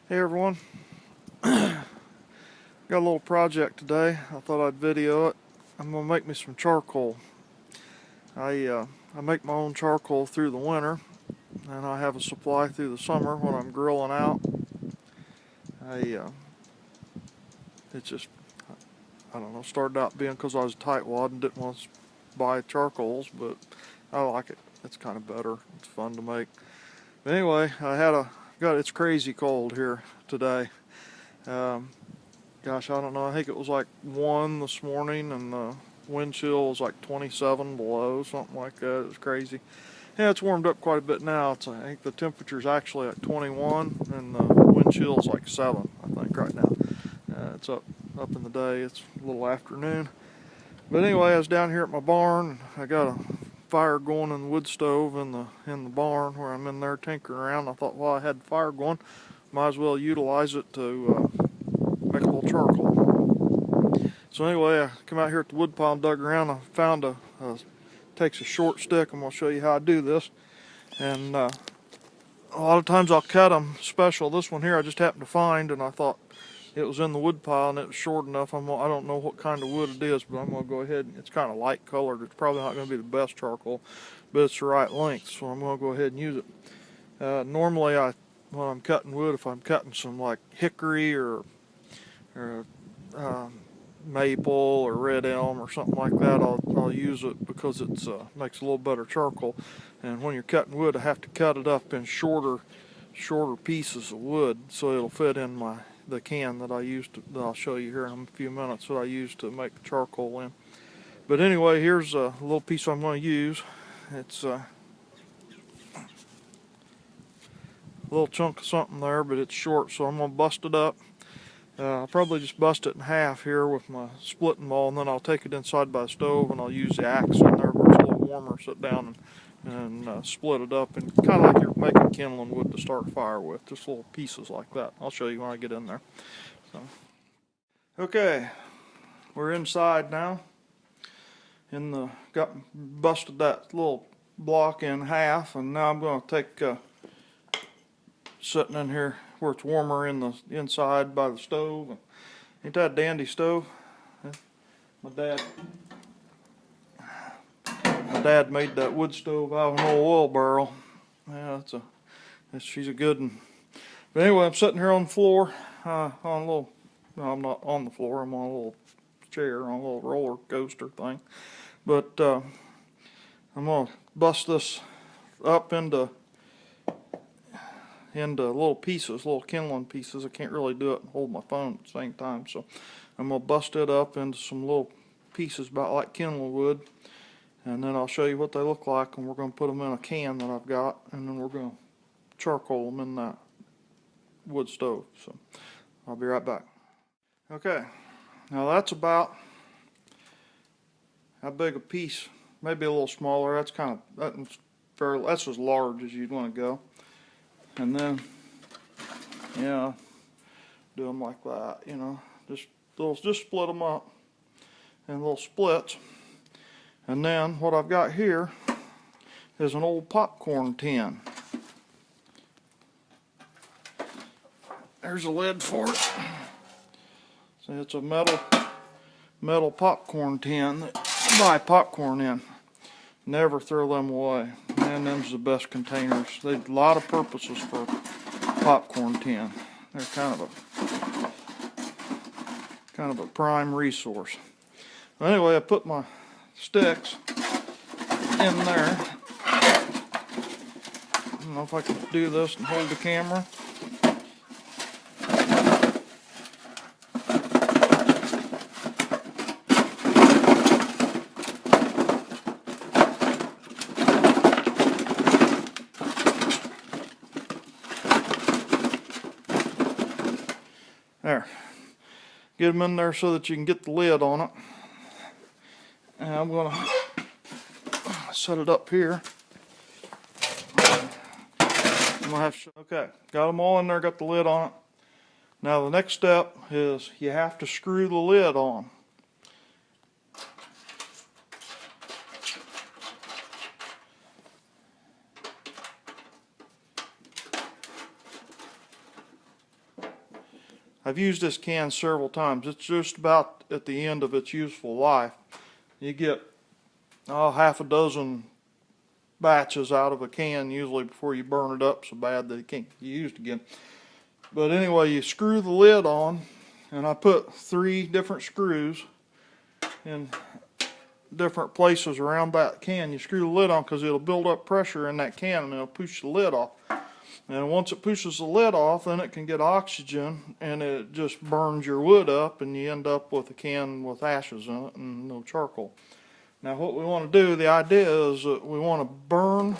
Hey everyone, got a little project today. I thought I'd video it. I'm gonna make me some charcoal. I make my own charcoal through the winter, and I have a supply through the summer when I'm grilling out. I it's just I don't know. Started out being because I was a tightwad and didn't want to buy charcoals, but I like it. It's kind of better. It's fun to make. But anyway, it's crazy cold here today. Um, Gosh, I don't know. I think it was like 1 this morning, and the wind chill was like 27 below, something like that. It was crazy. Yeah, it's warmed up quite a bit now. I think the temperature's actually at 21, and the wind chill's like 7, I think, right now. It's up in the day. It's a little afternoon. But anyway, I was down here at my barn. I got a fire going in the wood stove in the barn where I'm in there tinkering around. I thought, well, I had the fire going, might as well utilize it to make a little charcoal. So anyway, I come out here at the wood pile and dug around. I found takes a short stick. I'm going to show you how I do this. And a lot of times I'll cut them special. This one here I just happened to find, and I thought it was in the wood pile and it was short enough. I don't know what kind of wood it is, but I'm going to go ahead. It's kind of light colored. It's probably not going to be the best charcoal, but it's the right length, so I'm going to go ahead and use it. Normally, when I'm cutting wood, if I'm cutting some like hickory or maple or red elm or something like that, I'll use it because it makes a little better charcoal. And when you're cutting wood, I have to cut it up in shorter pieces of wood so it'll fit in the can that that I'll show you here in a few minutes, that I use to make the charcoal in. But anyway, here's a little piece I'm going to use. It's a little chunk of something there, but it's short, so I'm going to bust it up. I'll probably just bust it in half here with my splitting maul, and then I'll take it inside by the stove and I'll use the axe in there where it's a little warmer, sit down and split it up, and kind of like you're making kindling wood to start a fire with, just little pieces like that. I'll show you when I get in there. So, okay, we're inside now. Got busted that little block in half, and now I'm going to take sitting in here where it's warmer in the inside by the stove. Ain't that a dandy stove? My dad made that wood stove out of an old oil barrel. Yeah, she's a good one. But anyway, I'm sitting here on the floor on a little. No, I'm not on the floor. I'm on a little chair on a little roller coaster thing. But I'm gonna bust this up into little pieces, little kindling pieces. I can't really do it and hold my phone at the same time, so I'm going to bust it up into some little pieces about like kindling wood, and then I'll show you what they look like, and we're going to put them in a can that I've got, and then we're going to charcoal them in that wood stove. So I'll be right back. Okay, now that's about how big a piece, maybe a little smaller. That's as large as you'd want to go. And then, do them like that, just split them up in little splits. And then what I've got here is an old popcorn tin. There's a lid for it. So it's a metal popcorn tin that you buy popcorn in. Never throw them away. Man, them's the best containers. They've a lot of purposes for popcorn tin. They're kind of a prime resource. Anyway, I put my sticks in there. I don't know if I can do this and hold the camera. There. Get them in there so that you can get the lid on it. And I'm going to set it up here. Okay, got them all in there, got the lid on it. Now the next step is you have to screw the lid on. I've used this can several times. It's just about at the end of its useful life. You get half a dozen batches out of a can usually before you burn it up so bad that it can't be used again. But anyway, you screw the lid on, and I put 3 different screws in different places around that can. You screw the lid on because it'll build up pressure in that can and it'll push the lid off. And once it pushes the lid off, then it can get oxygen and it just burns your wood up, and you end up with a can with ashes in it and no charcoal. Now what we want to do, the idea is that we want to burn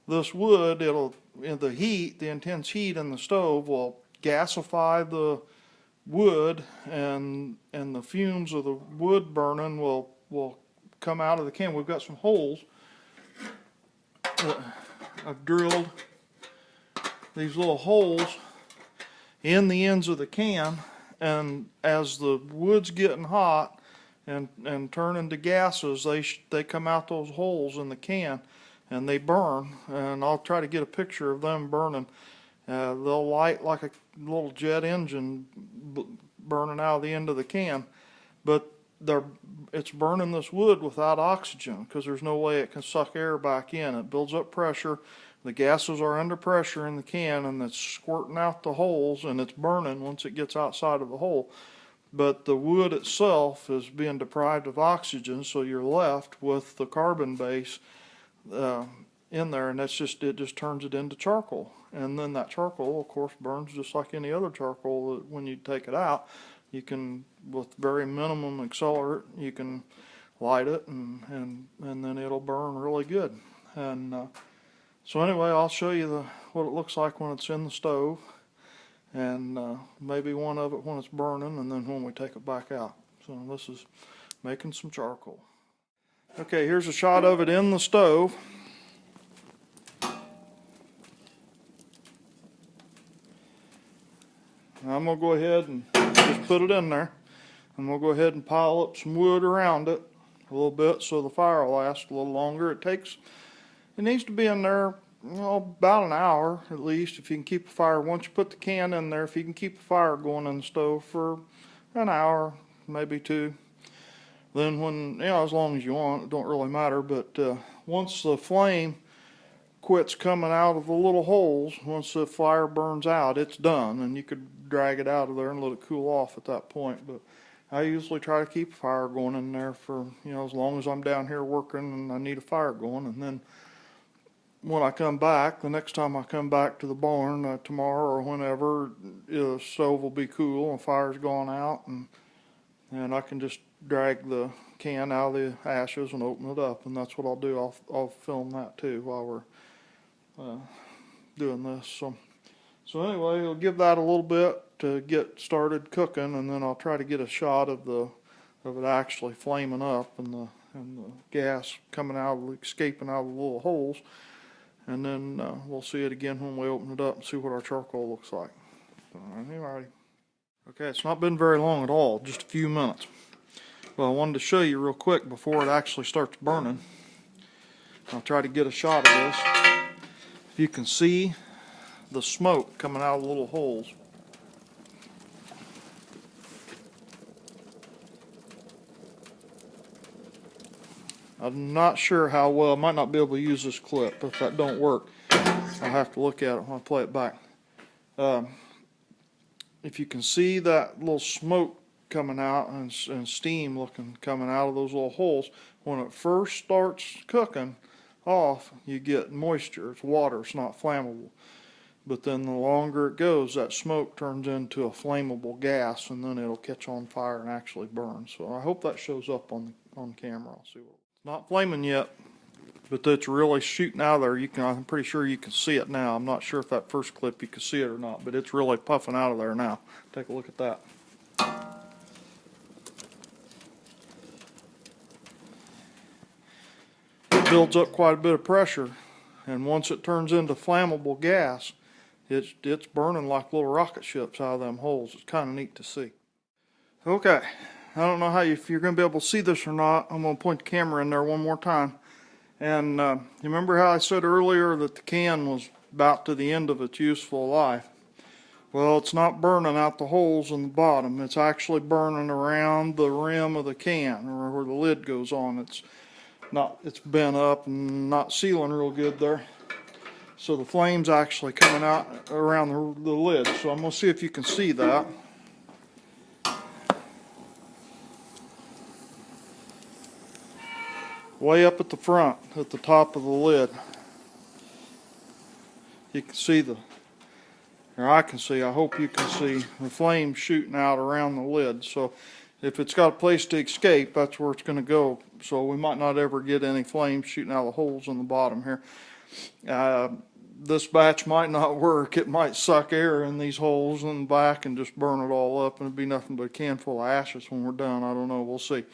this wood. It'll, the heat, the intense heat in the stove will gasify the wood, and the fumes of the wood burning will come out of the can. We've got some holes that I've drilled these little holes in the ends of the can, and as the wood's getting hot and turning to gases, they come out those holes in the can and they burn. And I'll try to get a picture of them burning. They'll light like a little jet engine burning out of the end of the can, but it's burning this wood without oxygen because there's no way it can suck air back in. It builds up pressure. The gases are under pressure in the can, and it's squirting out the holes, and it's burning once it gets outside of the hole. But the wood itself is being deprived of oxygen, so you're left with the carbon base in there, and it just turns it into charcoal. And then that charcoal, of course, burns just like any other charcoal. That when you take it out, you can, with very minimum accelerant, you can light it, and then it'll burn really good. And so anyway, I'll show you what it looks like when it's in the stove, and maybe one of it when it's burning, and then when we take it back out. So this is making some charcoal. Okay, here's a shot of it in the stove. I'm going to go ahead and just put it in there, and we'll go ahead and pile up some wood around it a little bit so the fire will last a little longer. It needs to be in there, about an hour at least, if you can keep the fire. Once you put the can in there, if you can keep the fire going in the stove for an hour, maybe 2, then when, as long as you want, it don't really matter. But once the flame quits coming out of the little holes, once the fire burns out, it's done, and you could drag it out of there and let it cool off at that point. But I usually try to keep a fire going in there for, as long as I'm down here working and I need a fire going. And then when I come back, the next time I come back to the barn, tomorrow or whenever, the stove will be cool and fire's gone out, and I can just drag the can out of the ashes and open it up. And that's what I'll do. I'll film that too while we're doing this. So anyway, I'll give that a little bit to get started cooking, and then I'll try to get a shot of it actually flaming up and the gas coming out, escaping out of the little holes. And then we'll see it again when we open it up and see what our charcoal looks like. Alrighty. Okay, it's not been very long at all, just a few minutes. Well, I wanted to show you real quick before it actually starts burning. I'll try to get a shot of this. If you can see the smoke coming out of the little holes. I'm not sure how well. I might not be able to use this clip. If that don't work, I'll have to look at it when I play it back. If you can see that little smoke coming out and steam coming out of those little holes, when it first starts cooking off, you get moisture. It's water. It's not flammable. But then the longer it goes, that smoke turns into a flammable gas, and then it'll catch on fire and actually burn. So I hope that shows up on camera. I'll see what. It's not flaming yet, but it's really shooting out of there. I'm pretty sure you can see it now. I'm not sure if that first clip you could see it or not, but it's really puffing out of there now. Take a look at that. It builds up quite a bit of pressure, and once it turns into flammable gas, it's burning like little rocket ships out of them holes. It's kind of neat to see. Okay, I don't know if you're going to be able to see this or not. I'm going to point the camera in there one more time. And you remember how I said earlier that the can was about to the end of its useful life? Well, it's not burning out the holes in the bottom. It's actually burning around the rim of the can, or where the lid goes on. It's bent up and not sealing real good there. So the flame's actually coming out around the lid. So I'm gonna see if you can see that. Way up at the front, at the top of the lid. You can see or I can see, I hope you can see the flame shooting out around the lid. So if it's got a place to escape, that's where it's going to go. So we might not ever get any flame shooting out of the holes in the bottom here. This batch might not work. It might suck air in these holes in the back and just burn it all up, and it'd be nothing but a can full of ashes when we're done. I don't know, we'll see.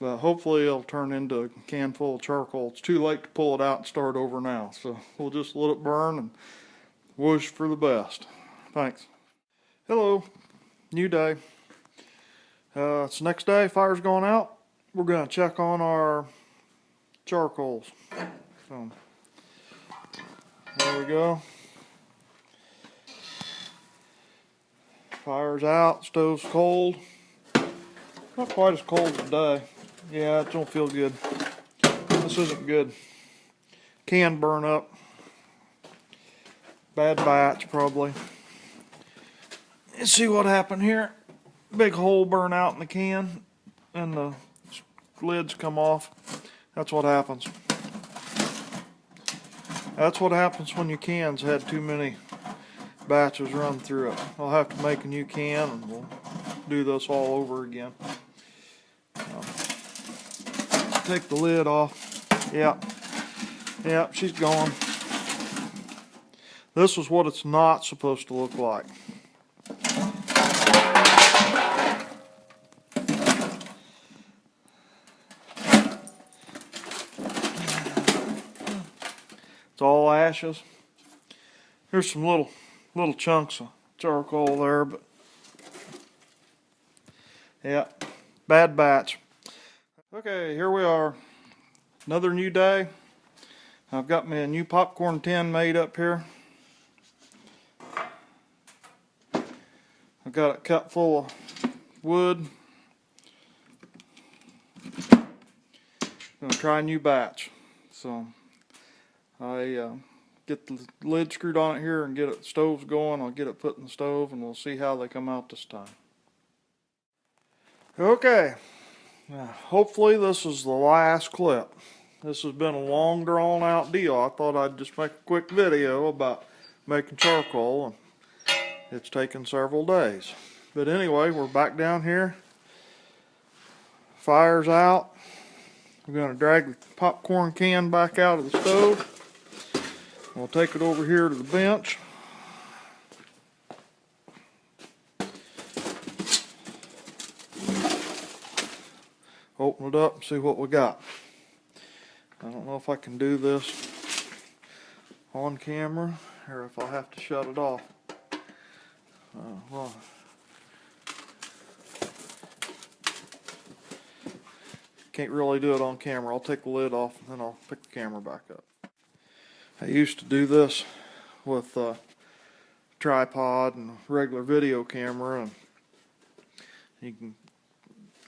But hopefully it'll turn into a can full of charcoal. It's too late to pull it out and start over now. So we'll just let it burn and wish for the best. Thanks. Hello, new day. It's the next day, fire's going out. We're gonna check on our charcoals. So, there we go. Fire's out, stove's cold. Not quite as cold today. Yeah, it don't feel good. This isn't good. Can burn up. Bad batch, probably. Let's see what happened here. Big hole burn out in the can, and the lids come off. That's what happens. That's what happens when your cans had too many batches run through it. I'll have to make a new can, and we'll do this all over again. Take the lid off. Yeah, she's gone. This is what it's not supposed to look like. It's all ashes. Here's some little chunks of charcoal there, but yeah, bad batch. Okay, here we are. Another new day. I've got me a new popcorn tin made up here. I've got it cut full of wood. Gonna try a new batch. So I get the lid screwed on it here and get it stoves going. I'll get it put in the stove and we'll see how they come out this time. Okay, now, hopefully this is the last clip. This has been a long drawn out deal. I thought I'd just make a quick video about making charcoal, and it's taken several days. But anyway, we're back down here. Fire's out. We're going to drag the popcorn can back out of the stove. We'll take it over here to the bench. Open it up and see what we got. I don't know if I can do this on camera or if I'll have to shut it off. Well, can't really do it on camera. I'll take the lid off and then I'll pick the camera back up. I used to do this with a tripod and a regular video camera, and you can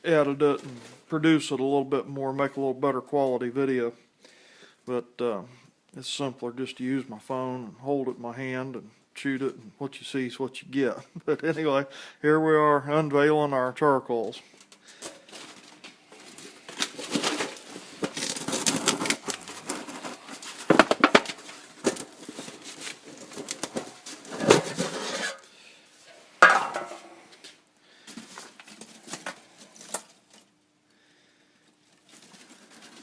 edit it and produce it a little bit more, make a little better quality video. But it's simpler just to use my phone and hold it in my hand and shoot it, and what you see is what you get. But anyway, here we are unveiling our charcoals.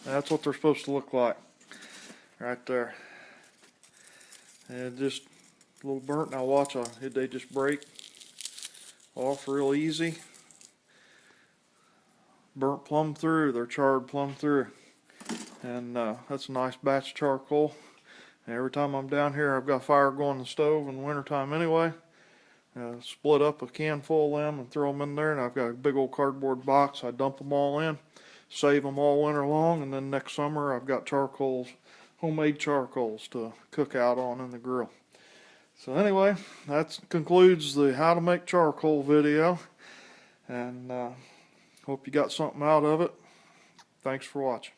That's what they're supposed to look like, right there. And just a little burnt. Now watch, they just break off real easy. Burnt plumb through, they're charred plumb through. And that's a nice batch of charcoal. And every time I'm down here, I've got fire going in the stove in the wintertime anyway. Split up a can full of them and throw them in there, and I've got a big old cardboard box. I dump them all in. Save them all winter long, and then next summer I've got charcoals, homemade charcoals to cook out on in the grill. So anyway, that concludes the how to make charcoal video, and hope you got something out of it. Thanks for watching.